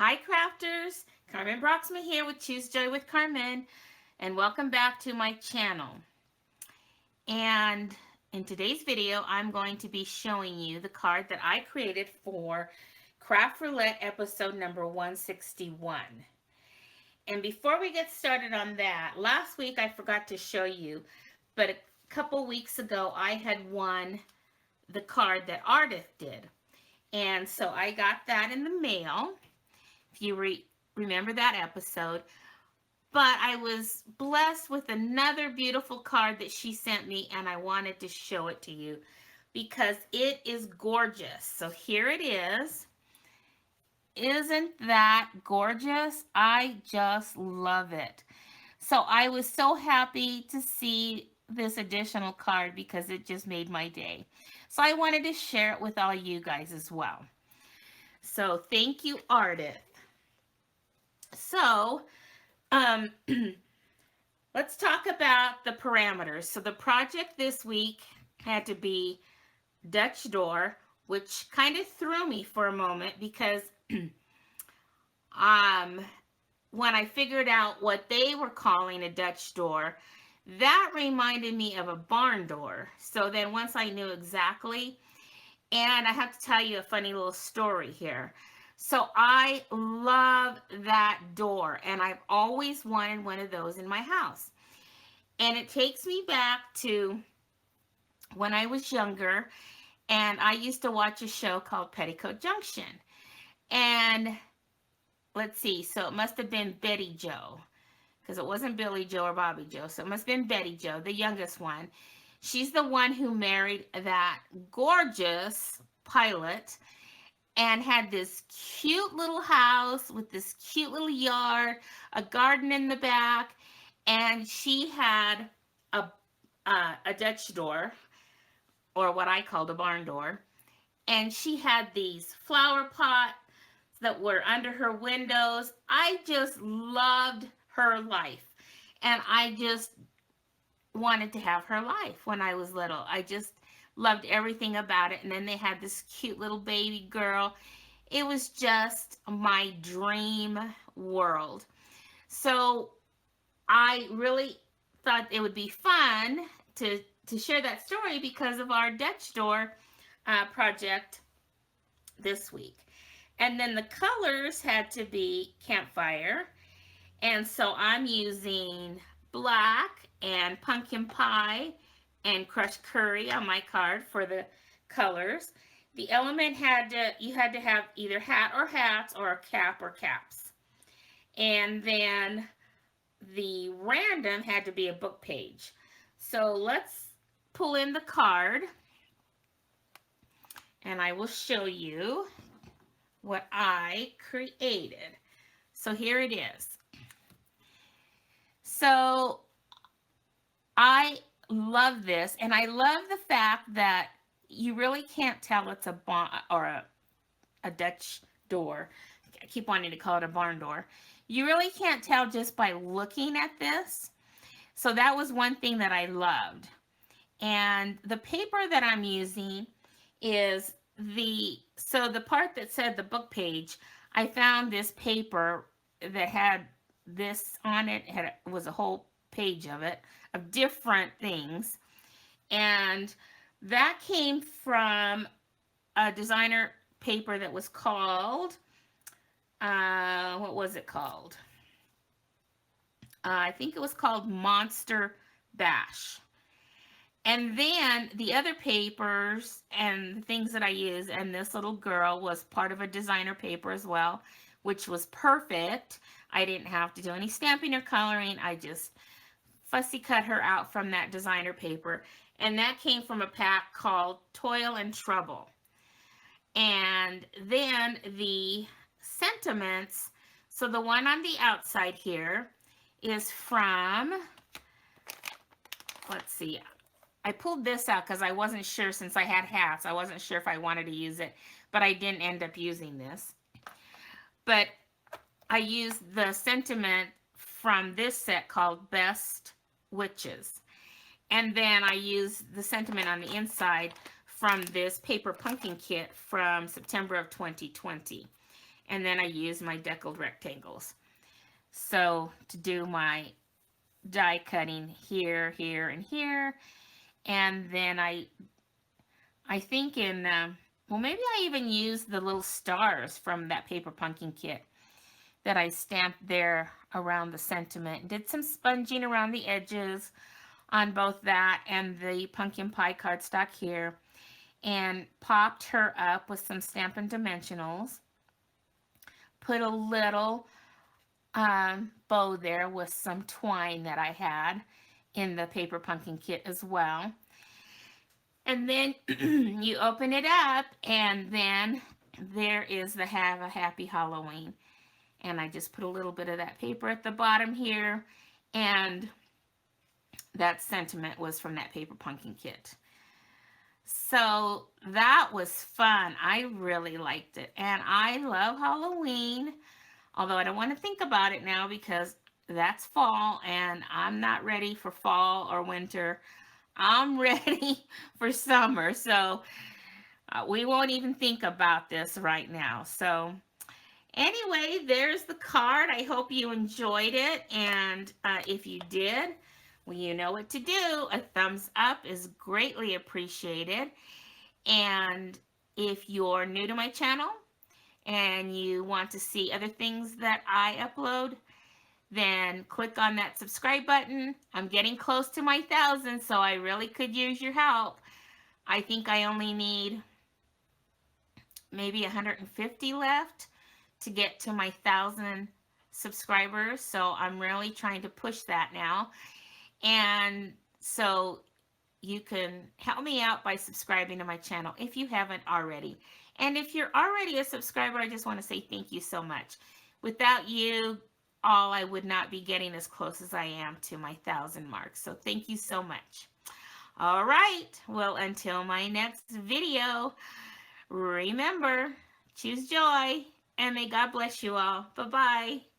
Hi crafters, Carmen Broxma here with Choose Joy with Carmen, and welcome back to my channel. And in today's video, I'm going to be showing you the card that I created for Craft Roulette episode number 161. And before we get started on that, last week I forgot to show you, but a couple weeks ago I had won the card that Ardith did. And so I got that in the mail, if you remember that episode. But I was blessed with another beautiful card that she sent me, and I wanted to show it to you because it is gorgeous. So here it is. Isn't that gorgeous? I just love it. So I was so happy to see this additional card because it just made my day. So I wanted to share it with all you guys as well. So thank you, Ardith. So let's talk about the parameters. So the project this week had to be Dutch door, which kind of threw me for a moment because when I figured out what they were calling a Dutch door, that reminded me of a barn door. So then once I knew exactly, and I have to tell you a funny little story here. So I love that door, and I've always wanted one of those in my house. And it takes me back to when I was younger, and I used to watch a show called Petticoat Junction. And let's see, so it must have been Betty Joe, because it wasn't Billy Joe or Bobby Joe. So it must have been Betty Joe, the youngest one. She's the one who married that gorgeous pilot and had this cute little house with this cute little yard, a garden in the back, and she had a Dutch door, or what I called a barn door, and she had these flower pots that were under her windows. I just loved her life, and I just wanted to have her life when I was little. I just loved everything about it. And then they had this cute little baby girl. It was just my dream world. So I really thought it would be fun to share that story because of our Dutch door project this week. And then the colors had to be campfire. And so I'm using black and pumpkin pie and crushed curry on my card for the colors. The element you had to have either hat or hats or a cap or caps. And then the random had to be a book page. So let's pull in the card and I will show you what I created. So here it is. So I love this, and I love the fact that you really can't tell it's a barn or a Dutch door. I keep wanting to call it a barn door. You really can't tell just by looking at this. So that was one thing that I loved. And the paper that I'm using is so the part that said the book page, I found this paper that had this on it. It was a whole page of it, of different things. And that came from a designer paper that was called, what was it called? I think it was called Monster Bash. And then the other papers and the things that I use, and this little girl was part of a designer paper as well, which was perfect. I didn't have to do any stamping or coloring. I just fussy cut her out from that designer paper. And that came from a pack called Toil and Trouble. And then the sentiments, so the one on the outside here is from, let's see, I pulled this out because I wasn't sure, since I had hats, I wasn't sure if I wanted to use it, but I didn't end up using this. But I used the sentiment from this set called Best Witches. And then I used the sentiment on the inside from this paper pumpkin kit from September of 2020. and then I use my deckled rectangles. So to do my die cutting here, here, and here, and then I think in well, maybe I even used the little stars from that paper pumpkin kit that I stamped there around the sentiment. Did some sponging around the edges on both that and the pumpkin pie cardstock here, and popped her up with some Stampin' Dimensionals. Put a little bow there with some twine that I had in the paper pumpkin kit as well. And then you open it up, and then there is the Have a Happy Halloween. And I just put a little bit of that paper at the bottom here, and that sentiment was from that paper pumpkin kit. So that was fun. I really liked it. And I love Halloween, although I don't want to think about it now because that's fall and I'm not ready for fall or winter. I'm ready for summer. So we won't even think about this right now. So anyway, there's the card. I hope you enjoyed it. And if you did, well, you know what to do. A thumbs up is greatly appreciated. And if you're new to my channel and you want to see other things that I upload, then click on that subscribe button. I'm getting close to my 1,000, so I really could use your help. I think I only need maybe 150 left to get to my 1,000 subscribers. So I'm really trying to push that now. And so you can help me out by subscribing to my channel if you haven't already. And if you're already a subscriber, I just want to say thank you so much. Without you, I would not be getting as close as I am to my 1,000 mark. So thank you so much. All right. Well, until my next video, remember, choose joy, and may God bless you all. Bye-bye.